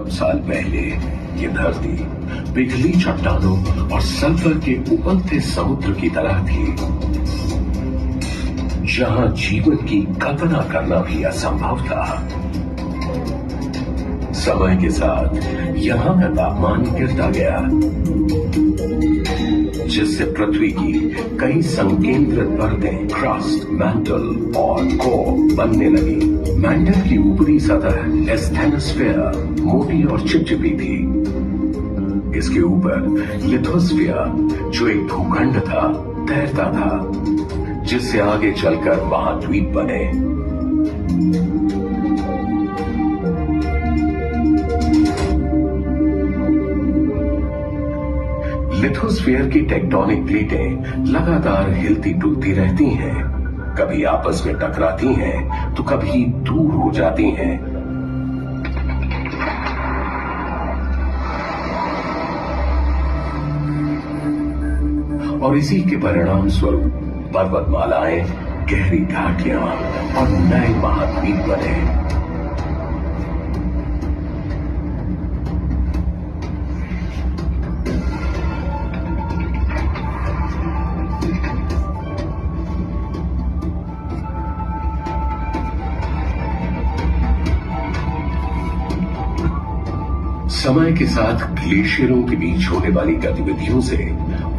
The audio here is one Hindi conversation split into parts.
अरब साल पहले ये धरती पिघली चट्टानों और सल्फर के उबलते समुद्र की तरह थी, जहां जीवन की कल्पना करना भी असंभव था। समय के साथ यहां का तापमान गिरता गया, जिससे पृथ्वी की कई संकेंद्रित परतें क्रस्ट, मैंटल और कोर बनने लगी। मैंटल की ऊपरी सतह एस्थेनोस्फीयर मोटी और चिपचिपी थी। इसके ऊपर लिथोस्फीयर, जो एक भूखंड था, तैरता था, जिससे आगे चलकर महाद्वीप बने। लिथोस्फीयर की टेक्टोनिक प्लेटें लगातार हिलती डुलती रहती हैं, कभी आपस में टकराती हैं तो कभी दूर हो जाती हैं। और इसी के परिणाम स्वरूप पर्वतमालाएं, गहरी घाटियां और नए महाद्वीप बने। समय के साथ ग्लेशियरों के बीच होने वाली गतिविधियों से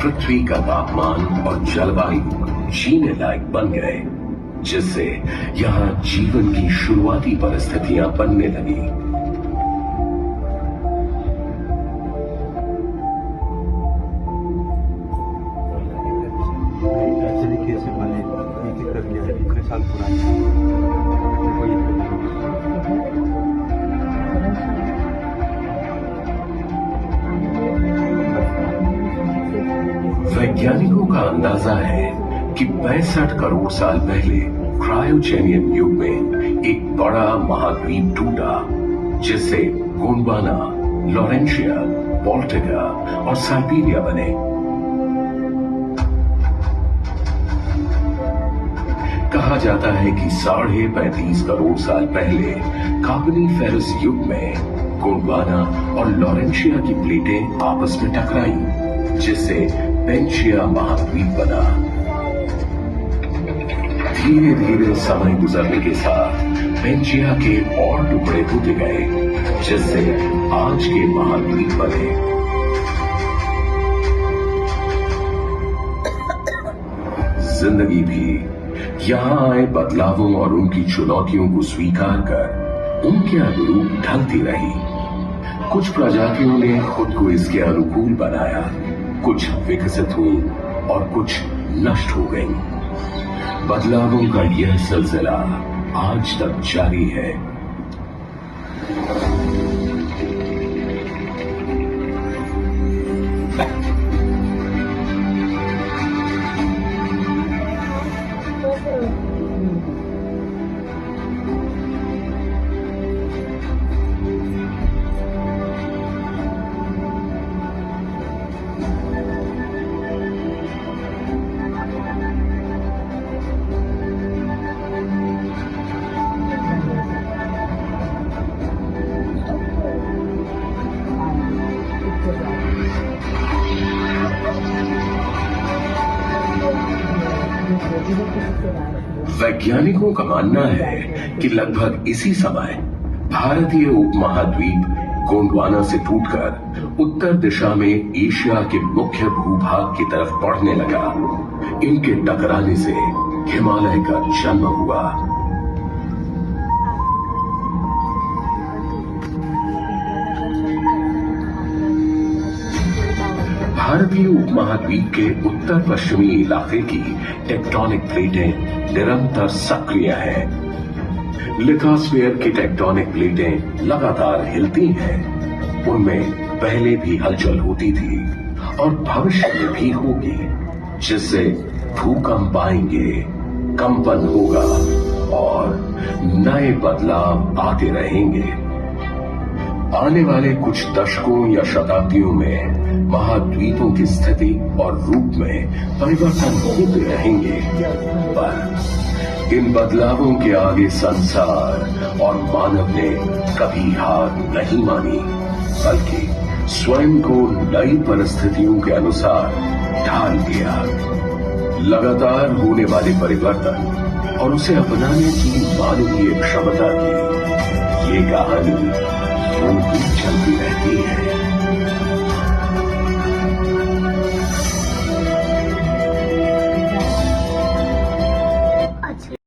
पृथ्वी का तापमान और जलवायु जीने लायक बन गए, जिससे यहां जीवन की शुरुआती परिस्थितियां बनने लगी। वैज्ञानिकों का अंदाजा है कि 65 करोड़ साल पहले क्रायोजेनियन युग में एक बड़ा महाद्वीप टूटा, जिससे गोंडवाना, लॉरेंशिया, बाल्टिका और साइबेरिया बने। कहा जाता है कि 35.5 करोड़ साल पहले कार्बोनिफेरस युग में गोंडवाना और लॉरेंशिया की प्लेटें आपस में टकराई, जिससे पेंशिया महाद्वीप बना। धीरे धीरे समय गुजरने के साथ पेंशिया के और टुकड़े होते गए, जिससे आज के महाद्वीप बने। जिंदगी भी यहां आए बदलावों और उनकी चुनौतियों को स्वीकार कर उनके अनुरूप ढलती रही। कुछ प्रजातियों ने खुद को इसके अनुकूल बनाया, कुछ विकसित हुई और कुछ नष्ट हो गई। बदलावों का यह सिलसिला आज तक जारी है। वैज्ञानिकों का मानना है कि लगभग इसी समय भारतीय उपमहाद्वीप गोंडवाना से टूटकर उत्तर दिशा में एशिया के मुख्य भूभाग की तरफ बढ़ने लगा। इनके टकराने से हिमालय का जन्म हुआ। भारतीय उपमहाद्वीप के उत्तर पश्चिमी इलाके की टेक्टोनिक प्लेटें निरंतर सक्रिय हैं। लिथोस्फीयर की टेक्टोनिक प्लेटें लगातार हिलती हैं। उनमें पहले भी हलचल होती थी और भविष्य में भी होगी, जिससे भूकंप आएंगे, कंपन होगा और नए बदलाव आते रहेंगे। आने वाले कुछ दशकों या शताब्दियों में महाद्वीपों की स्थिति और रूप में परिवर्तन होते रहेंगे, पर इन बदलावों के आगे संसार और मानव ने कभी हार नहीं मानी, बल्कि स्वयं को नई परिस्थितियों के अनुसार ढाल दिया। लगातार होने वाले परिवर्तन और उसे अपनाने की मानवीय क्षमता की ये कहानी यूं ही चलती रहती है।